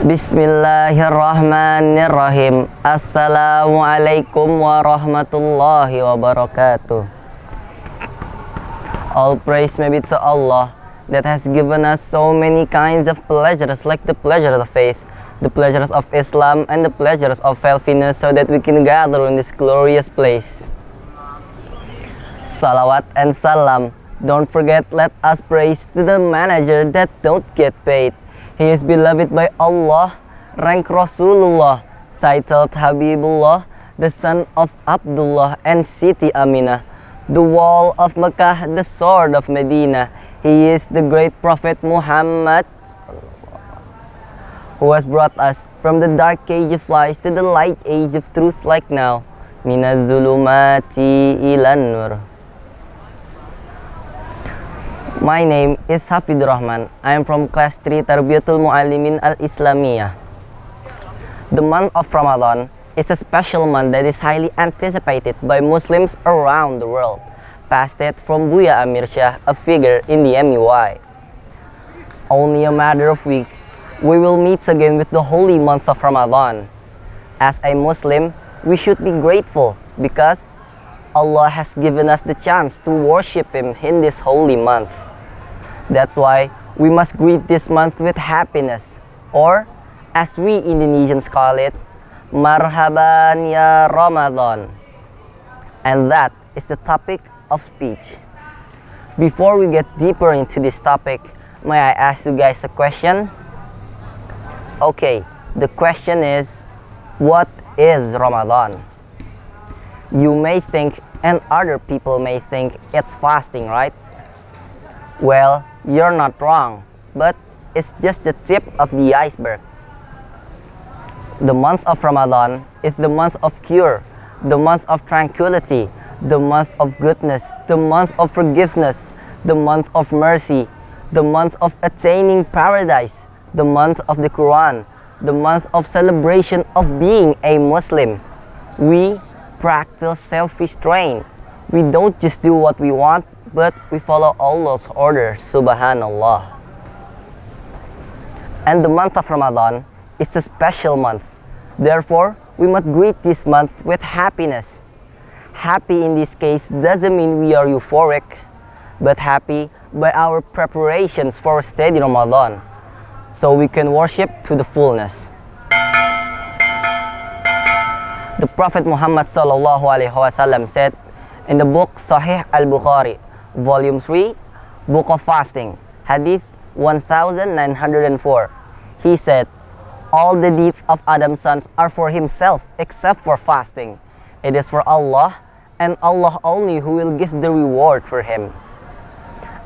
Bismillahirrahmanirrahim. Assalamualaikum warahmatullahi wabarakatuh. All praise may be to Allah that has given us so many kinds of pleasures, like the pleasures of faith, the pleasures of Islam, and the pleasures of healthiness, so that we can gather in this glorious place. Salawat and salam. Don't forget, let us praise to the manager that don't get paid. He is beloved by Allah, ranked Rasulullah, titled Habibullah, the son of Abdullah and Siti Aminah, the wall of Mecca, the sword of Medina. He is the great Prophet Muhammad, who has brought us from the dark age of lies to the light age of truth, like now. Minaz zulumati ilan nur. My name is Hafidh Rahman. I am from class 3 Tarbiyatul Muallimin Al-Islamiyah. The month of Ramadan is a special month that is highly anticipated by Muslims around the world. Past it from Buya Amir Shah, a figure in the MUI. Only a matter of weeks, we will meet again with the holy month of Ramadan. As a Muslim, we should be grateful because Allah has given us the chance to worship Him in this holy month. That's why we must greet this month with happiness, or as we Indonesians call it, Marhaban ya Ramadan. And that is the topic of speech. Before we get deeper into this topic, may I ask you guys a question? Okay, the question is, what is Ramadan? You may think, and other people may think, it's fasting, right? Well, you're not wrong, but it's just the tip of the iceberg. The month of Ramadan is the month of cure, the month of tranquility, the month of goodness, the month of forgiveness, the month of mercy, the month of attaining paradise, the month of the Quran, the month of celebration of being a Muslim. We practice self-restraint. We don't just do what we want, but we follow Allah's orders, subhanallah. And the month of Ramadan is a special month. Therefore, we must greet this month with happiness. Happy in this case doesn't mean we are euphoric, but happy by our preparations for a steady Ramadan, so we can worship to the fullness. The Prophet Muhammad sallallahu alaihi wasallam said in the book Sahih Al-Bukhari, Volume 3, Book of Fasting, Hadith 1904, he said, all the deeds of Adam's sons are for himself except for fasting. It is for Allah, and Allah only who will give the reward for him.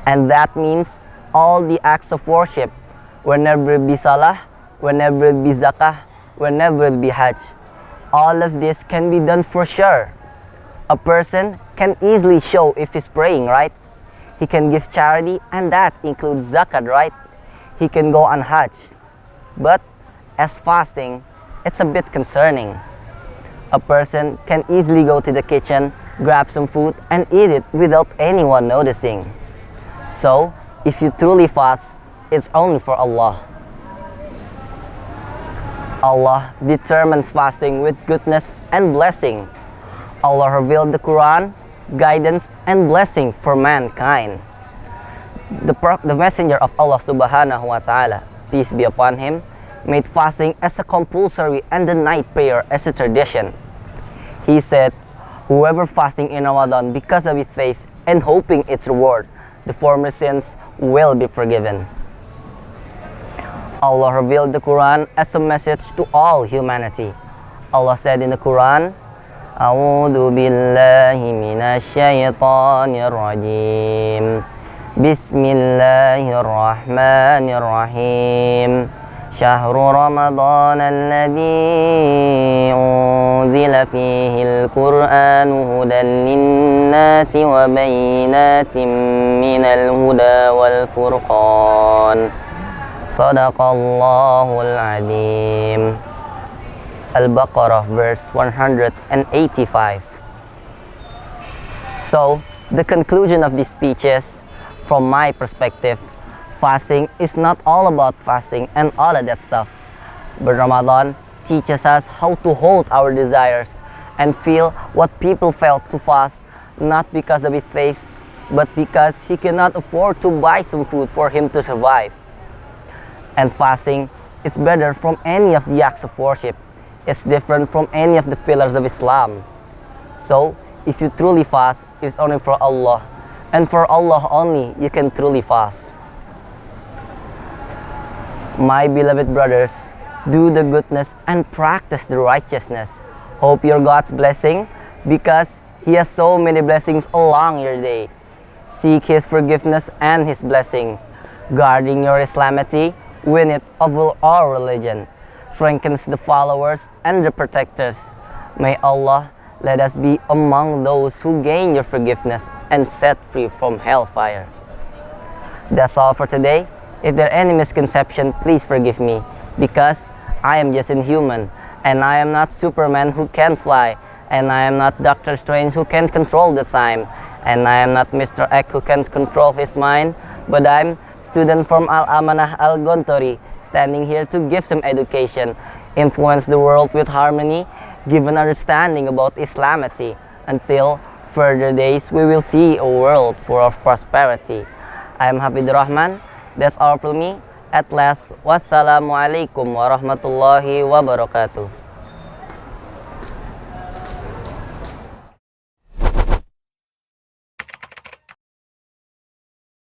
And that means all the acts of worship, whenever it be salah, whenever it be zakah, whenever it be hajj, all of this can be done for sure. A person can easily show if he's praying, right? He can give charity, and that includes zakat, right? He can go on hajj. But as fasting, it's a bit concerning. A person can easily go to the kitchen, grab some food, and eat it without anyone noticing. So, if you truly fast, it's only for Allah. Allah determines fasting with goodness and blessing. Allah revealed the Quran, guidance and blessing for mankind. The messenger of Allah subhanahu wa ta'ala, peace be upon him, made fasting as a compulsory and the night prayer as a tradition. He said, whoever fasting in Ramadan because of his faith and hoping its reward, the former sins will be forgiven. Allah revealed the Quran as a message to all humanity. Allah said in the Quran, A'udhu billahi minash shaytanir rajim. Bismillahirrahmanirrahim. Syahru Ramadan alladhi unzila fihi al-Qur'anu hudan linnasi wa bayyinatin minal huda wal furqan. Sadaqallahul Azim. Al-Baqarah verse 185. So, the conclusion of this speech is, from my perspective, fasting is not all about fasting and all of that stuff. But Ramadan teaches us how to hold our desires and feel what people felt to fast, not because of his faith, but because he cannot afford to buy some food for him to survive. And fasting is better from any of the acts of worship. It's different from any of the pillars of Islam. So, if you truly fast, it's only for Allah. And for Allah only, you can truly fast. My beloved brothers, do the goodness and practice the righteousness. Hope your God's blessing because He has so many blessings along your day. Seek His forgiveness and His blessing. Guarding your Islamity, win it over all religion. Strengthens the followers and the protectors. May Allah let us be among those who gain your forgiveness and set free from hellfire. That's all for today. If there are any misconception, please forgive me, because I am just a human, and I am not Superman who can fly, and I am not Doctor Strange who can control the time, and I am not Mr. X who can control his mind, but I'm student from Al-Amanah Al-Gontori, standing here to give some education, influence the world with harmony, give an understanding about Islamity. Until further days, we will see a world full of prosperity. I am Hafidh Rahman. That's all from me. At last, wassalamualaikum warahmatullahi wabarakatuh.